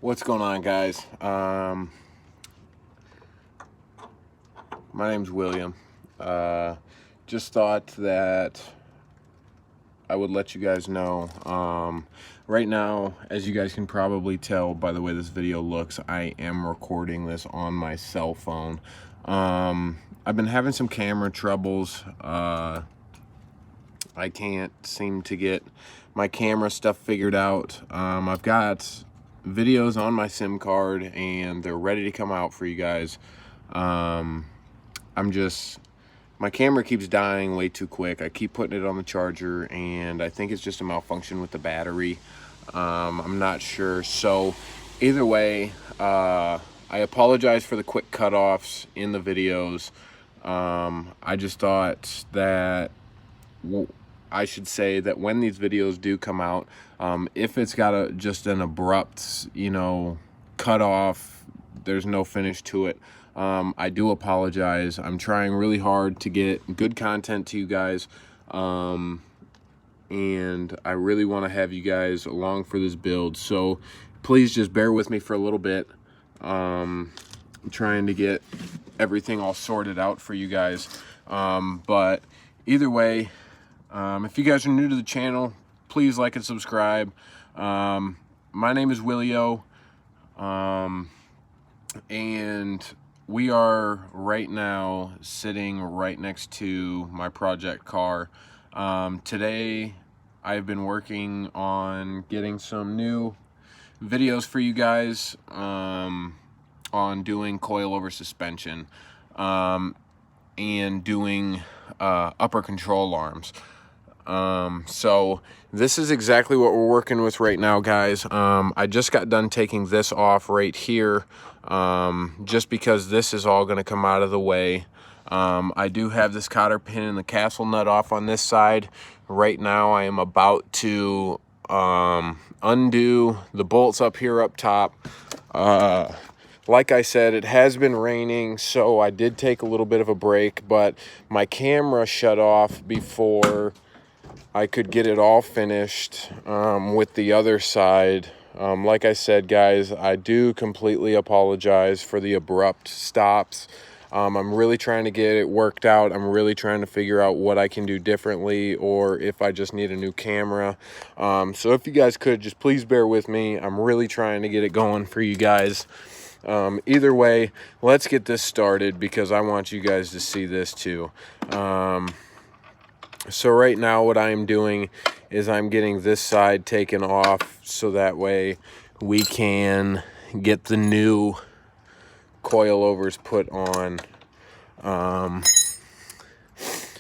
What's going on, guys? My name's William. Just thought that I would let you guys know. Right now, as you guys can probably tell by the way this video looks, I am recording this on my cell phone. I've been having some camera troubles. I can't seem to get my camera stuff figured out. I've got videos on my SIM card and they're ready to come out for you guys. My camera keeps dying way too quick. I keep putting it on the charger and I think it's just a malfunction with the battery. I'm not sure. So either way, I apologize for the quick cutoffs in the videos. I just thought that I should say that when these videos do come out, if it's got just an abrupt, cut off, there's no finish to it, I do apologize. I'm trying really hard to get good content to you guys, and I really want to have you guys along for this build, so please just bear with me for a little bit. I'm trying to get everything all sorted out for you guys, but either way, if you guys are new to the channel, please like and subscribe. My name is Willio, and we are right now sitting right next to my project car. Today I've been working on getting some new videos for you guys on doing coilover suspension and doing upper control arms. So this is exactly what we're working with right now, guys. I just got done taking this off right here, just because this is all going to come out of the way. I do have this cotter pin and the castle nut off on this side. Right now I am about to undo the bolts up here up top. Like I said, it has been raining, so I did take a little bit of a break, but my camera shut off before I could get it all finished with the other side. Like I said, guys, I do completely apologize for the abrupt stops. I'm really trying to get it worked out. I'm really trying to figure out what I can do differently, or if I just need a new camera. So if you guys could just please bear with me. I'm really trying to get it going for you guys. Either way, let's get this started because I want you guys to see this too. So right now what I am doing is I'm getting this side taken off so that way we can get the new coilovers put on.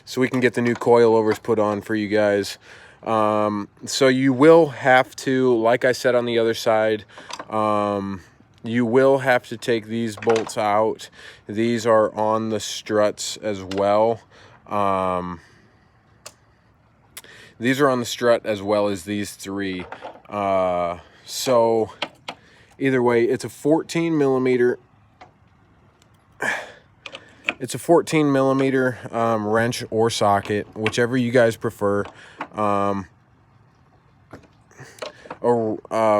So we can get the new coilovers put on for you guys. So you will have to, like I said on the other side, you will have to take these bolts out. These are on the struts as well. These are on the strut as well as these three. So either way, it's a 14 millimeter. It's a 14 millimeter wrench or socket, whichever you guys prefer. A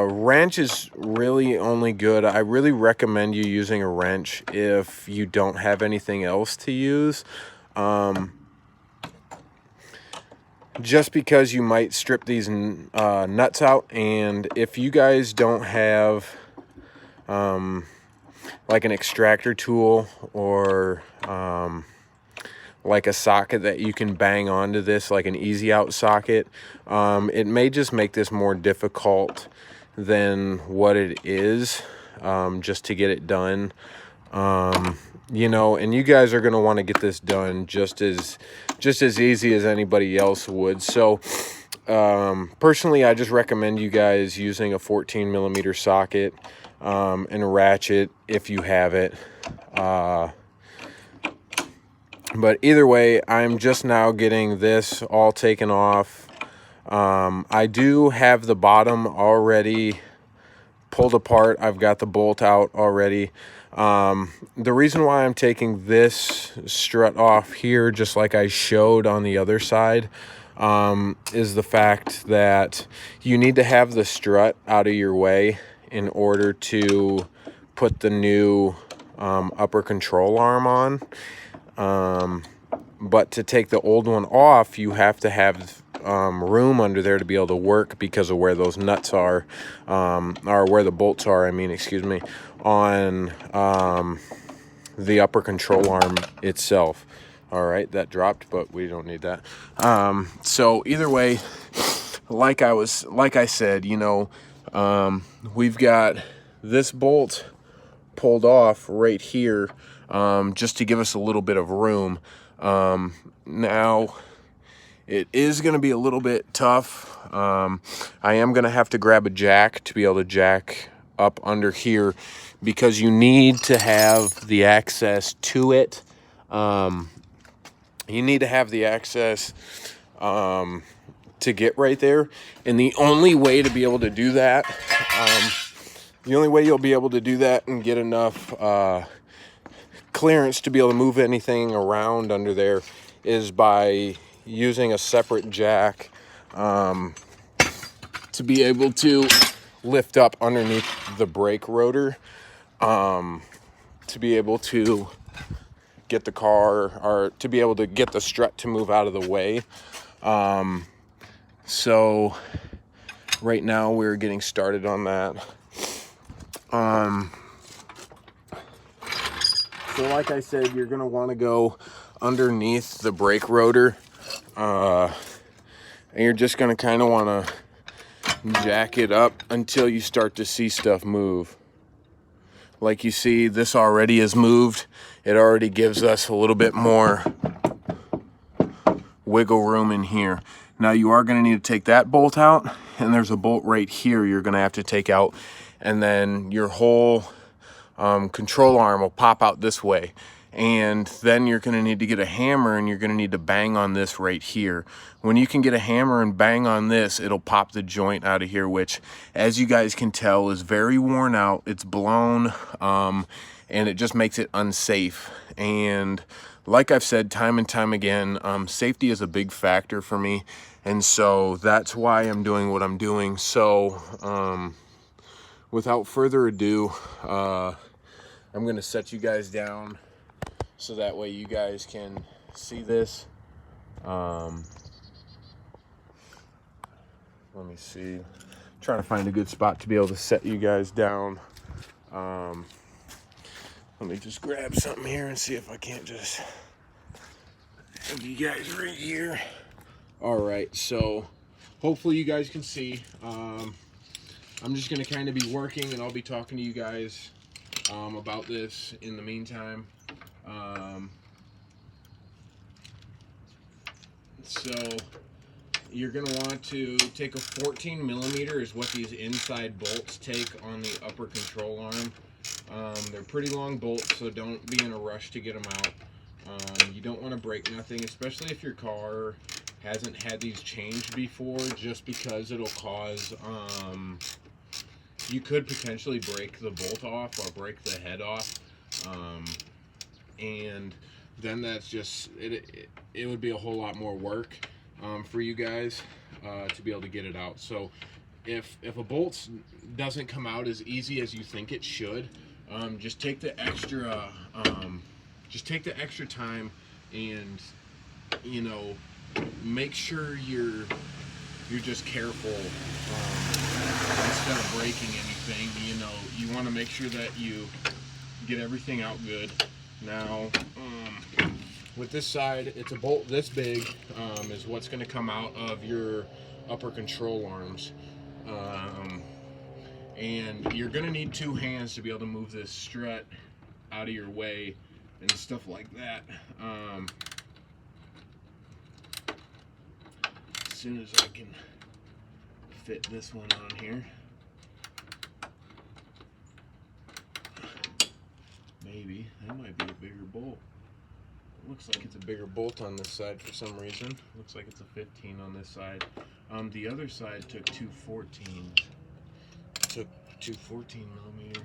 wrench is really only good. I really recommend you using a wrench if you don't have anything else to use. Just because you might strip these nuts out, and if you guys don't have like an extractor tool or like a socket that you can bang onto this, like an easy out socket, it may just make this more difficult than what it is, just to get it done. And you guys are going to want to get this done just as easy as anybody else would. So personally, I just recommend you guys using a 14 millimeter socket and a ratchet if you have it. But either way, I'm just now getting this all taken off. I do have the bottom already pulled apart. I've got the bolt out already. The reason why I'm taking this strut off here, just like I showed on the other side, is the fact that you need to have the strut out of your way in order to put the new upper control arm on. But to take the old one off, you have to have room under there to be able to work because of where those nuts are, or where the bolts are, I mean, excuse me, on the upper control arm itself. All right, that dropped, but we don't need that. So either way, like I said, you know, we've got this bolt pulled off right here, just to give us a little bit of room. Now it is going to be a little bit tough. I am going to have to grab a jack to be able to jack up under here, because you need to have the access to it. You need to have the access to get right there. And the only way to be able to do that, the only way you'll be able to do that and get enough clearance to be able to move anything around under there is by using a separate jack to be able to lift up underneath the brake rotor, to be able to get the car, or to be able to get the strut to move out of the way. So right now we're getting started on that. So like I said, you're going to want to go underneath the brake rotor, and you're just going to kind of want to jack it up until you start to see stuff move. Like you see, this already is moved. It already gives us a little bit more wiggle room in here. Now you are going to need to take that bolt out, and there's a bolt right here you're going to have to take out, and then your whole control arm will pop out this way. And then you're going to need to get a hammer, and you're going to need to bang on this right here. When you can get a hammer and bang on this, it'll pop the joint out of here, which, as you guys can tell, is very worn out. It's blown, and it just makes it unsafe. And like I've said time and time again, safety is a big factor for me, and so that's why I'm doing what I'm doing. So without further ado, I'm going to set you guys down so that way you guys can see this. Let me see. Trying to find a good spot to be able to set you guys down. Let me just grab something here and see if I can't just have you guys right here. All right, so hopefully you guys can see. I'm just going to kind of be working, and I'll be talking to you guys about this in the meantime. So you're going to want to take a 14 millimeter is what these inside bolts take on the upper control arm. They're pretty long bolts, so don't be in a rush to get them out. You don't want to break nothing, especially if your car hasn't had these changed before, just because it'll cause, you could potentially break the bolt off or break the head off. And then that's just, it would be a whole lot more work for you guys to be able to get it out. So if a bolt doesn't come out as easy as you think it should, just take the extra time, and you know, make sure you're just careful instead of breaking anything. You know, you want to make sure that you get everything out good. Now with this side, it's a bolt this big is what's going to come out of your upper control arms. And you're going to need two hands to be able to move this strut out of your way and stuff like that. As soon as I can fit this one on here. Maybe. That might be a bigger bolt. Looks like it's a bigger bolt on this side for some reason. Looks like it's a 15 on this side. The other side took two 14s. Took two 14 millimeter.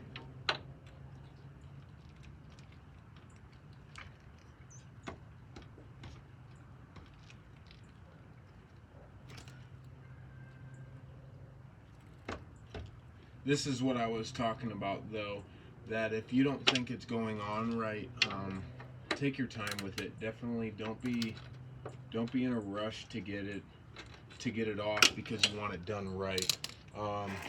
this is what I was talking about, though, that if you don't think it's going on right, take your time with it. Definitely don't be in a rush to get it off because you want it done right.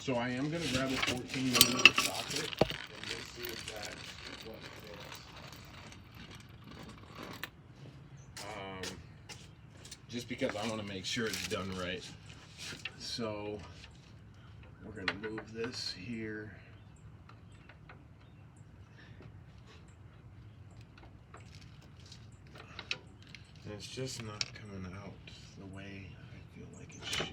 So I am going to grab a 14mm socket and just see if that's what fits. Just because I want to make sure it's done right. So we're going to move this here. And it's just not coming out the way I feel like it should.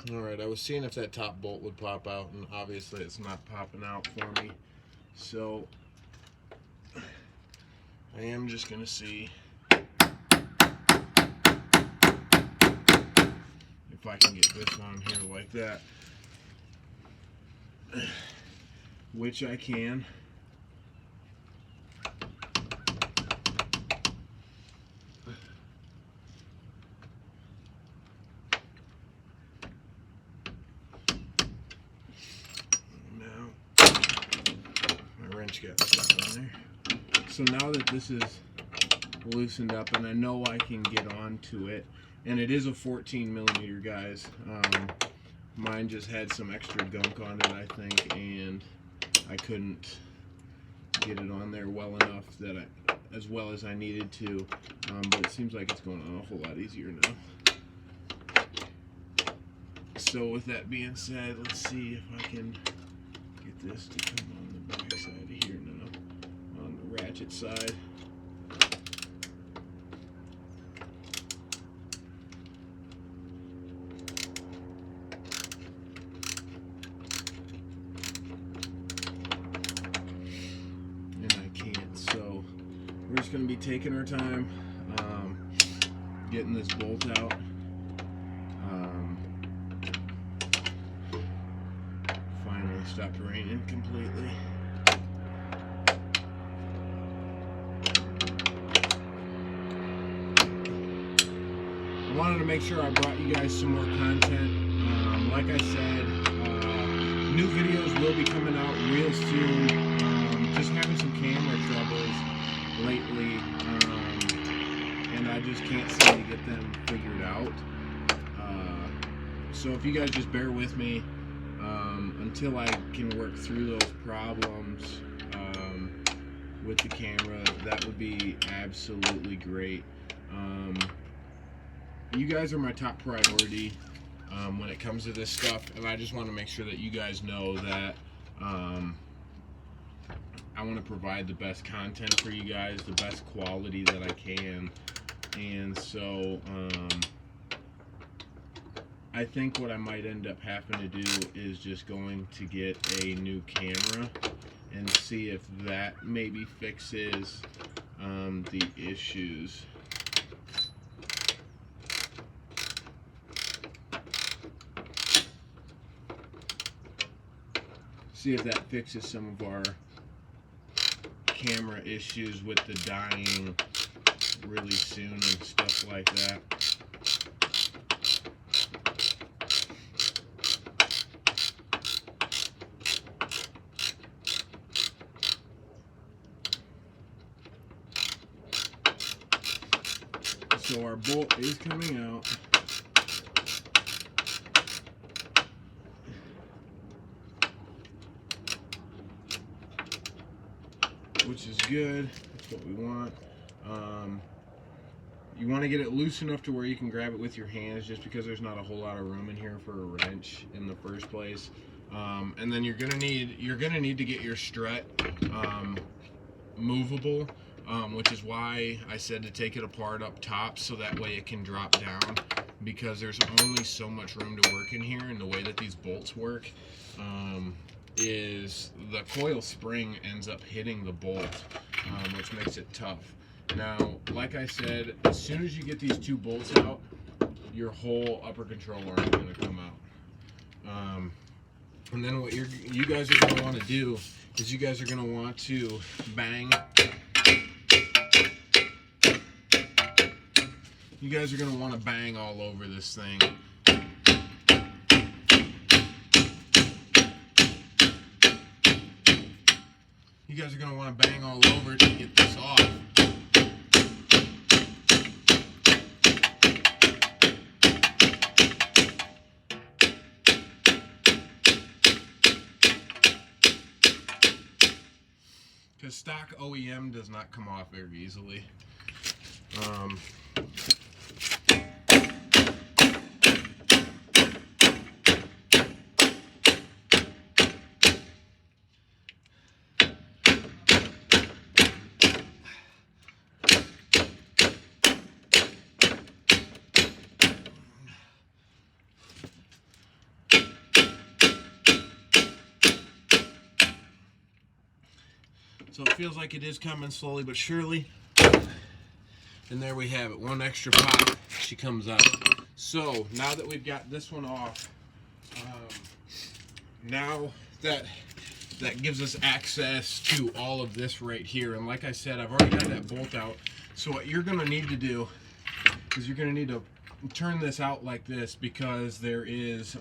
Alright, I was seeing if that top bolt would pop out, and obviously it's not popping out for me. So I am just going to see if I can get this on here like that, which I can. Got stuff on there. So now that this is loosened up and I know I can get onto it, and it is a 14mm, guys. Mine just had some extra gunk on it, I think, and I couldn't get it on there well enough that as well as I needed to. But it seems like it's going on a whole lot easier now. So with that being said, let's see if I can get this to come on the back side of here now, on the ratchet side. And I can't, so we're just going to be taking our time, getting this bolt out. Finally stopped raining completely. I wanted to make sure I brought you guys some more content. Like I said, new videos will be coming out real soon. Just having some camera troubles lately, and I just can't seem to get them figured out. So if you guys just bear with me until I can work through those problems with the camera, that would be absolutely great. You guys are my top priority when it comes to this stuff, and I just want to make sure that you guys know that I want to provide the best content for you guys, the best quality that I can. And so I think what I might end up having to do is just going to get a new camera and see if that maybe fixes the issues. See if that fixes some of our camera issues with the dying really soon and stuff like that. So our bolt is coming out. Which is good. That's what we want. You want to get it loose enough to where you can grab it with your hands, just because there's not a whole lot of room in here for a wrench in the first place. And then you're gonna need to get your strut movable, which is why I said to take it apart up top, so that way it can drop down, because there's only so much room to work in here, and the way that these bolts work, is the coil spring ends up hitting the bolt, which makes it tough. Now, like I said, as soon as you get these two bolts out, your whole upper control arm is going to come out. And then what you guys are going to want to do is you guys are going to want to bang. You guys are going to want to bang all over this thing. You guys are going to want to bang all over it to get this off. Because stock OEM does not come off very easily. So it feels like it is coming slowly but surely. And there we have it, one extra pop, she comes out. So now that we've got this one off, now that gives us access to all of this right here. And like I said, I've already got that bolt out. So what you're gonna need to do is you're gonna need to turn this out like this, because there is,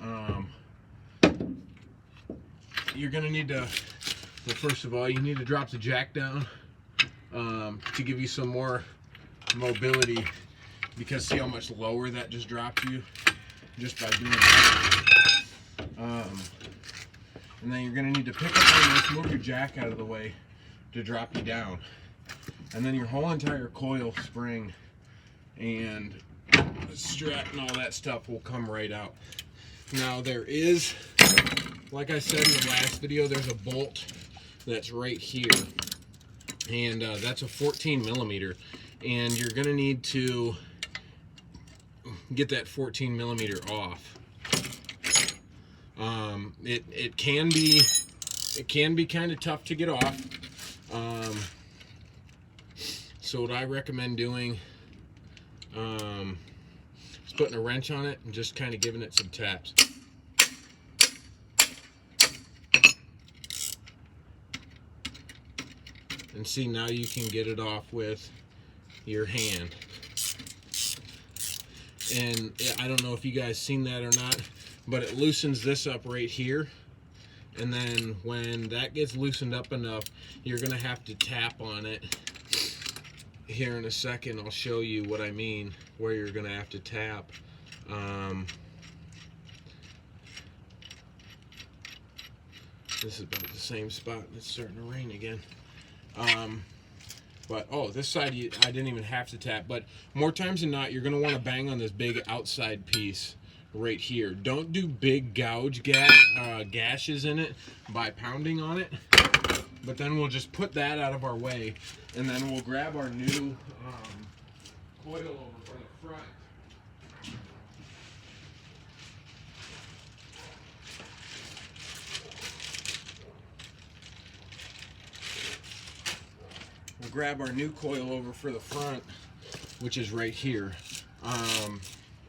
you're gonna need to, well, first of all, you need to drop the jack down to give you some more mobility, because see how much lower that just dropped you just by doing that. And then you're going to need to pick up on this, move your jack out of the way to drop you down. And then your whole entire coil spring and strut and all that stuff will come right out. Now there is, like I said in the last video, there's a bolt that's right here, and that's a 14 millimeter, and you're gonna need to get that 14 millimeter off. It can be kind of tough to get off. So what I recommend doing is putting a wrench on it and just kind of giving it some taps. And see, now you can get it off with your hand. And I don't know if you guys seen that or not, but it loosens this up right here. And then when that gets loosened up enough, you're gonna have to tap on it. Here in a second, I'll show you what I mean, where you're gonna have to tap. This is about the same spot, and it's starting to rain again. But oh, this side I didn't even have to tap, but more times than not, you're gonna want to bang on this big outside piece right here. Don't do big gouge gashes in it by pounding on it, but then we'll just put that out of our way, and then we'll grab our new coil over for the front. We'll grab our new coil over for the front, which is right here.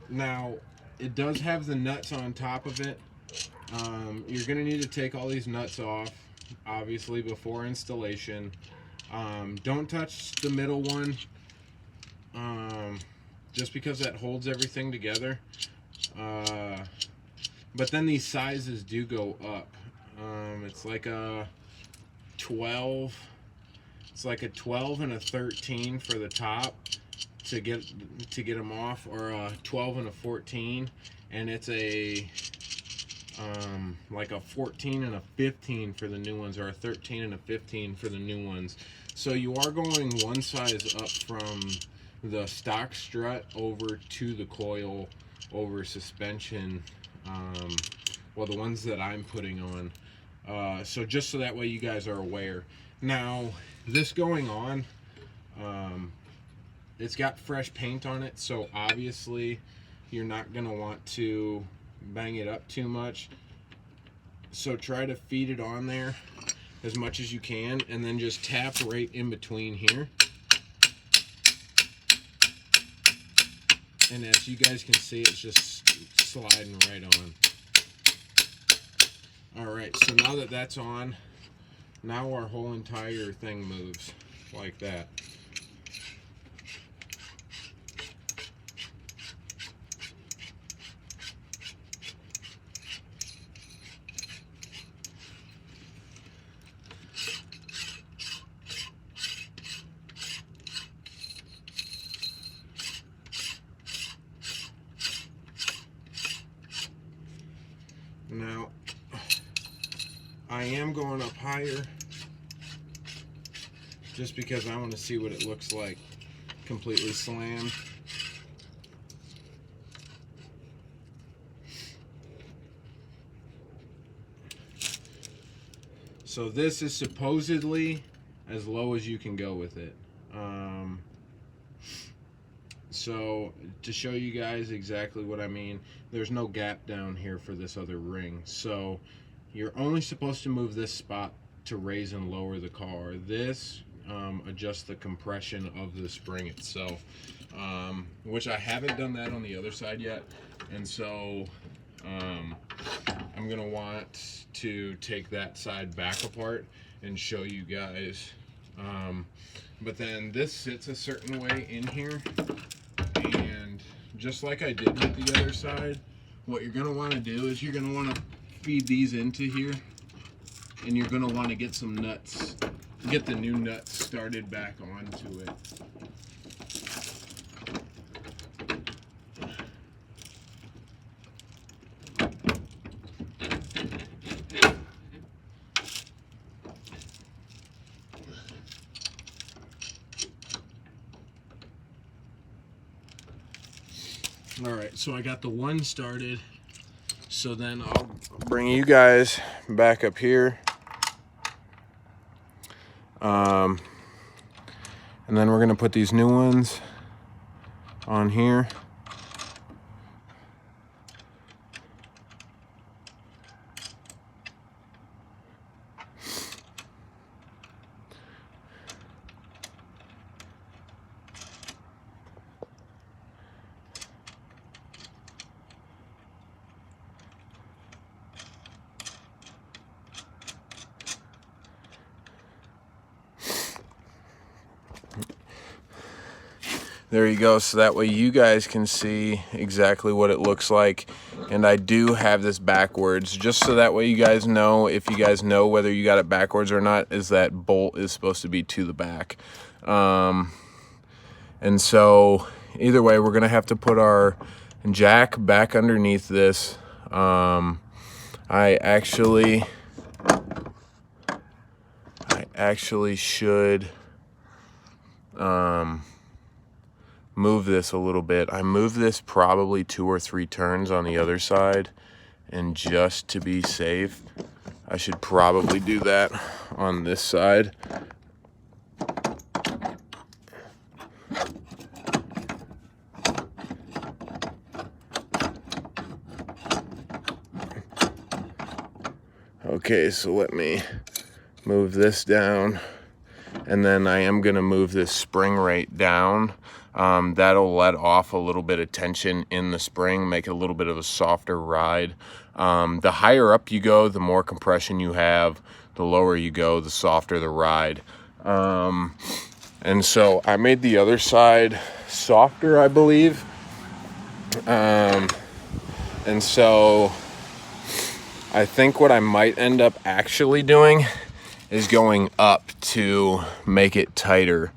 Now, it does have the nuts on top of it. You're going to need to take all these nuts off, obviously, before installation. Don't touch the middle one, just because that holds everything together. But then these sizes do go up. It's like a 12. It's like a 12 and a 13 for the top to get them off, or a 12 and a 14, and it's a like a 14 and a 15 for the new ones, or a 13 and a 15 for the new ones. So you are going one size up from the stock strut over to the coil over suspension, well, the ones that I'm putting on. So just so that way you guys are aware. Now, this going on, it's got fresh paint on it, so obviously you're not going to want to bang it up too much. So try to feed it on there as much as you can, and then just tap right in between here. And as you guys can see, it's just sliding right on. All right, so now that that's on, now our whole entire thing moves like that. Now, I am going up higher just because I want to see what it looks like completely slammed. So this is supposedly as low as you can go with it. So to show you guys exactly what I mean, there's no gap down here for this other ring. So you're only supposed to move this spot to raise and lower the car. This adjusts the compression of the spring itself, which I haven't done that on the other side yet. And so I'm gonna want to take that side back apart and show you guys. But then this sits a certain way in here, and just like I did with the other side, what you're gonna want to do is you're gonna want to feed these into here, and you're gonna want to get some nuts, get the new nuts started back onto it. All right, so I got the one started. So then I'll bring you guys back up here. And then we're gonna put these new ones on here. There you go, so that way you guys can see exactly what it looks like. And I do have this backwards, just so that way you guys know, if you guys know whether you got it backwards or not, is that bolt is supposed to be to the back. And so either way, we're gonna have to put our jack back underneath this. I actually should move this a little bit. I moved this probably 2 or 3 turns on the other side, and just to be safe, I should probably do that on this side. Okay, so let me move this down, and then I am gonna move this spring right down. That'll let off a little bit of tension in the spring, make it a little bit of a softer ride. The higher up you go, the more compression you have. The lower you go, the softer the ride. And so I made the other side softer, I believe. And so I think what I might end up actually doing is going up to make it tighter,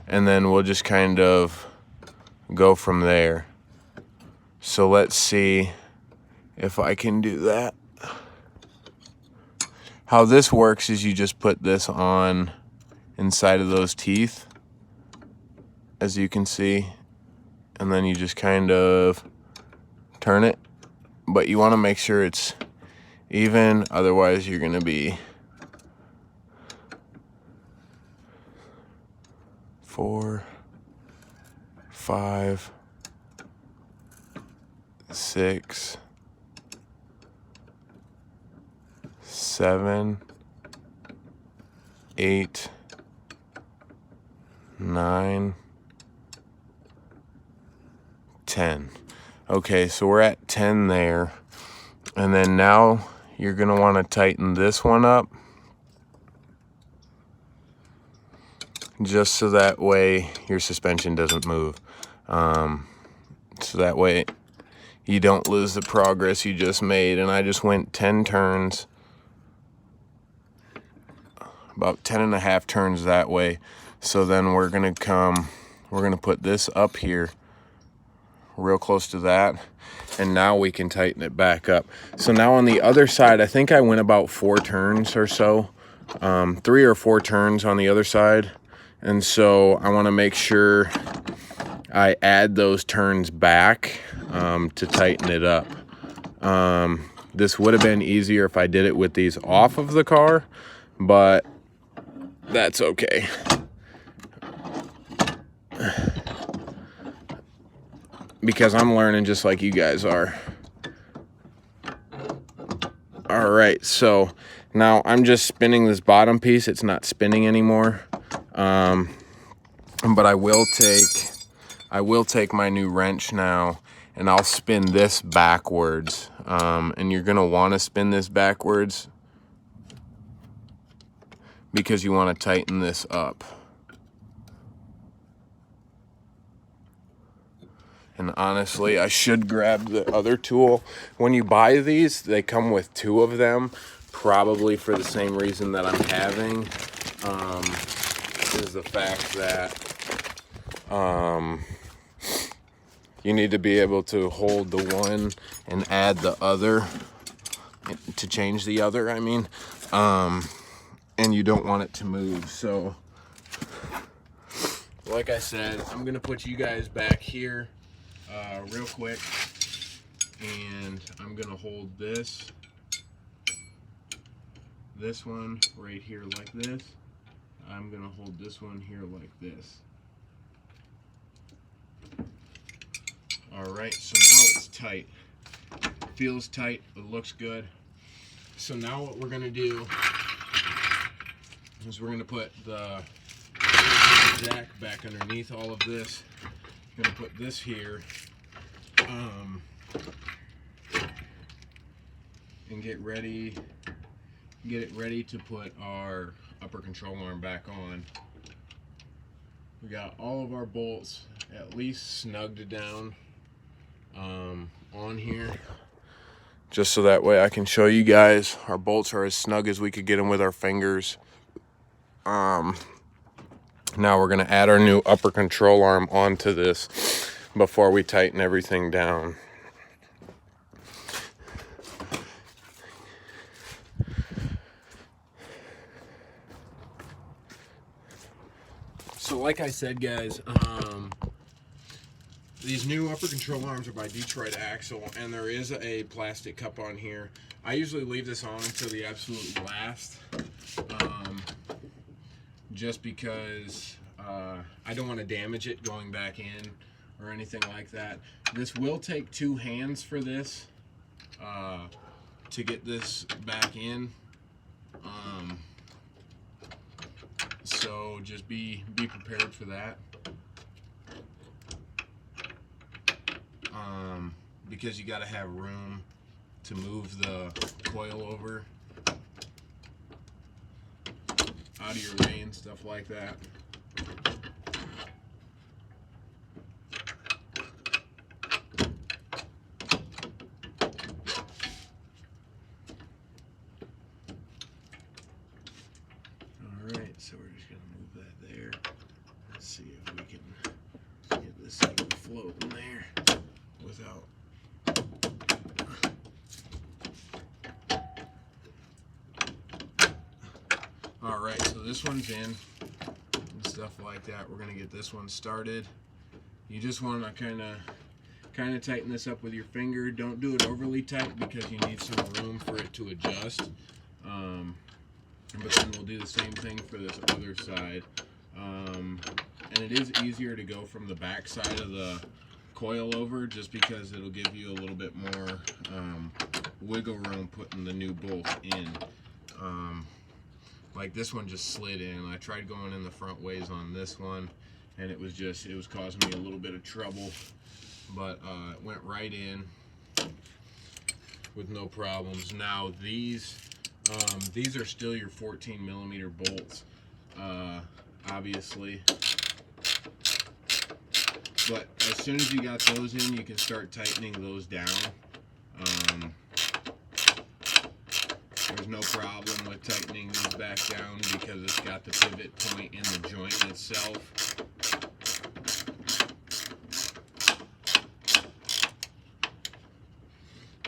and then we'll just kind of go from there. So let's see if I can do that. How this works is you just put this on inside of those teeth, as you can see, and then you just kind of turn it, but you want to make sure it's even, otherwise you're going to be 4, 5, 6, 7, 8, 9, 10. Okay, so we're at 10 there. And then now you're going to want to tighten this one up, just so that way your suspension doesn't move. So that way you don't lose the progress you just made. And I just went 10 turns, about 10 and a half turns that way. So then we're going to put this up here real close to that, and now we can tighten it back up. So now on the other side, I think I went about 4 turns or so, 3 or 4 turns on the other side. And so I want to make sure I add those turns back to tighten it up. This would have been easier if I did it with these off of the car, but that's okay. Because I'm learning just like you guys are. All right, so now I'm just spinning this bottom piece. It's not spinning anymore. But I will take my new wrench now, and I'll spin this backwards. And you're gonna wanna spin this backwards because you wanna tighten this up. And honestly, I should grab the other tool. When you buy these, they come with 2 of them, probably for the same reason that I'm having, is the fact that you need to be able to hold the one and add the other, to change the other, I mean, and you don't want it to move. So, like I said, I'm gonna put you guys back here real quick, and I'm gonna hold this one right here like this. I'm gonna hold this one here like this. All right, so now it's tight. It feels tight, it looks good. So now what we're gonna do is we're gonna put the jack back underneath all of this. I'm gonna put this here, and get it ready to put our upper control arm back on. We got all of our bolts at least snugged down on here, just so that way I can show you guys our bolts are as snug as we could get them with our fingers. Now we're gonna add our new upper control arm onto this before we tighten everything down. So like I said, guys, these new upper control arms are by Detroit Axle, and there is a plastic cup on here. I usually leave this on until the absolute last, just because I don't want to damage it going back in or anything like that. This will take 2 hands for this to get this back in. So just be prepared for that. Because you got to have room to move the coil over out of your way and stuff like that. Alright, so we're just going to move that there. Let's see if we can get this thing floating there without. Alright, so this one's in and stuff like that. We're going to get this one started. You just want to kind of tighten this up with your finger. Don't do it overly tight because you need some room for it to adjust. But then we'll do the same thing for this other side. And it is easier to go from the back side of the coil over, just because it'll give you a little bit more wiggle room putting the new bolt in. Like this one just slid in. I tried going in the front ways on this one, and it was causing me a little bit of trouble, but it went right in with no problems. Now these are still your 14 millimeter bolts, obviously, but as soon as you got those in, you can start tightening those down. There's no problem with tightening these back down because it's got the pivot point in the joint itself.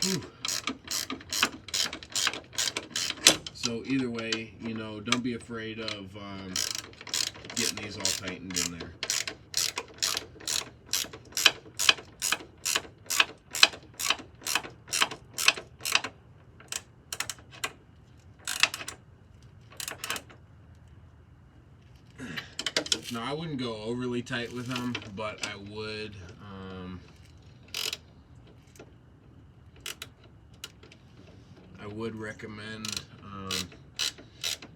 Whew. So either way, you know, don't be afraid of getting these all tightened in there. Now, I wouldn't go overly tight with them, but I would recommend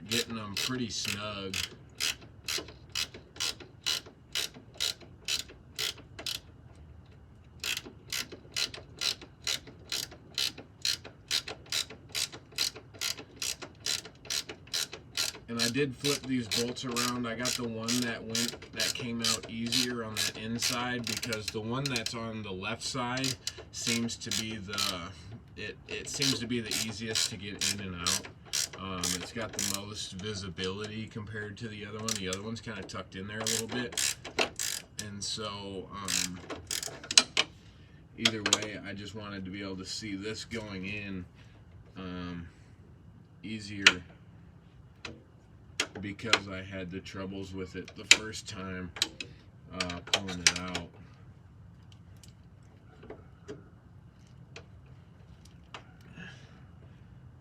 getting them pretty snug. And I did flip these bolts around. I got the one that came out easier on that inside, because the one that's on the left side seems to be it seems to be the easiest to get in and out. It's got the most visibility compared to the other one. The other one's kind of tucked in there a little bit, and so either way, I just wanted to be able to see this going in easier, because I had the troubles with it the first time pulling it out.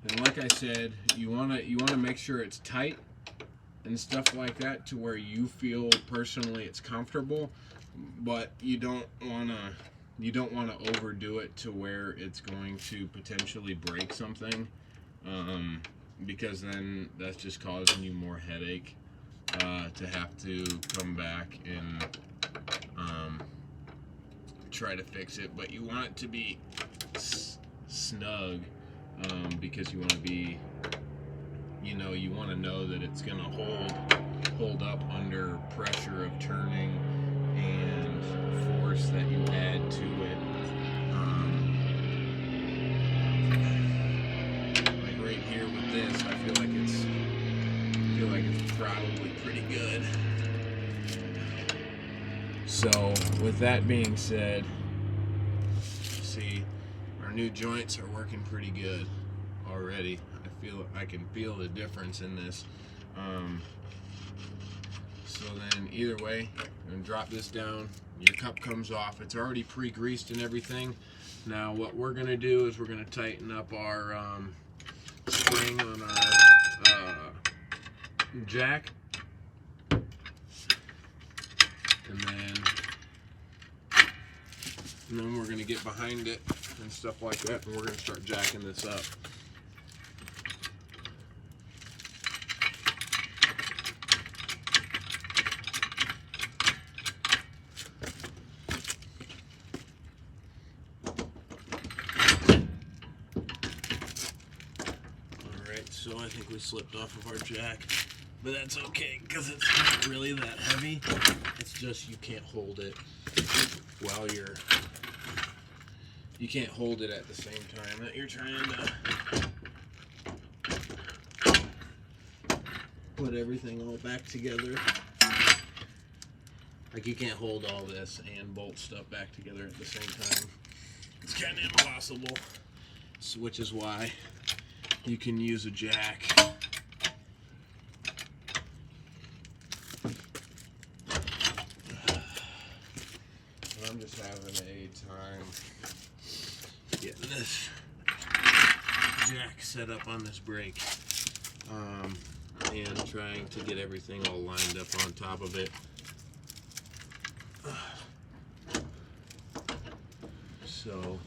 And like I said, you wanna make sure it's tight and stuff like that, to where you feel personally it's comfortable, but you don't wanna overdo it to where it's going to potentially break something. Because then that's just causing you more headache to have to come back and try to fix it. But you want it to be snug, because you want to be, you know, you want to know that it's going to hold up under pressure of turning and force that you add to it. Right here with this, I feel like it's probably pretty good. So with that being said, see, our new joints are working pretty good already. I can feel the difference in this. So then either way, I'm gonna drop this down. Your cup comes off. It's already pre-greased and everything. Now what we're gonna do is we're gonna tighten up our spring on our jack, and then we're going to get behind it and stuff like that, and we're going to start jacking this up. So I think we slipped off of our jack, but that's okay, because it's not really that heavy. It's just you can't hold it while you can't hold it at the same time that you're trying to put everything all back together. Like, you can't hold all this and bolt stuff back together at the same time. It's kind of impossible, which is why you can use a jack. I'm just having a time getting this jack set up on this brake, and trying to get everything all lined up on top of it. So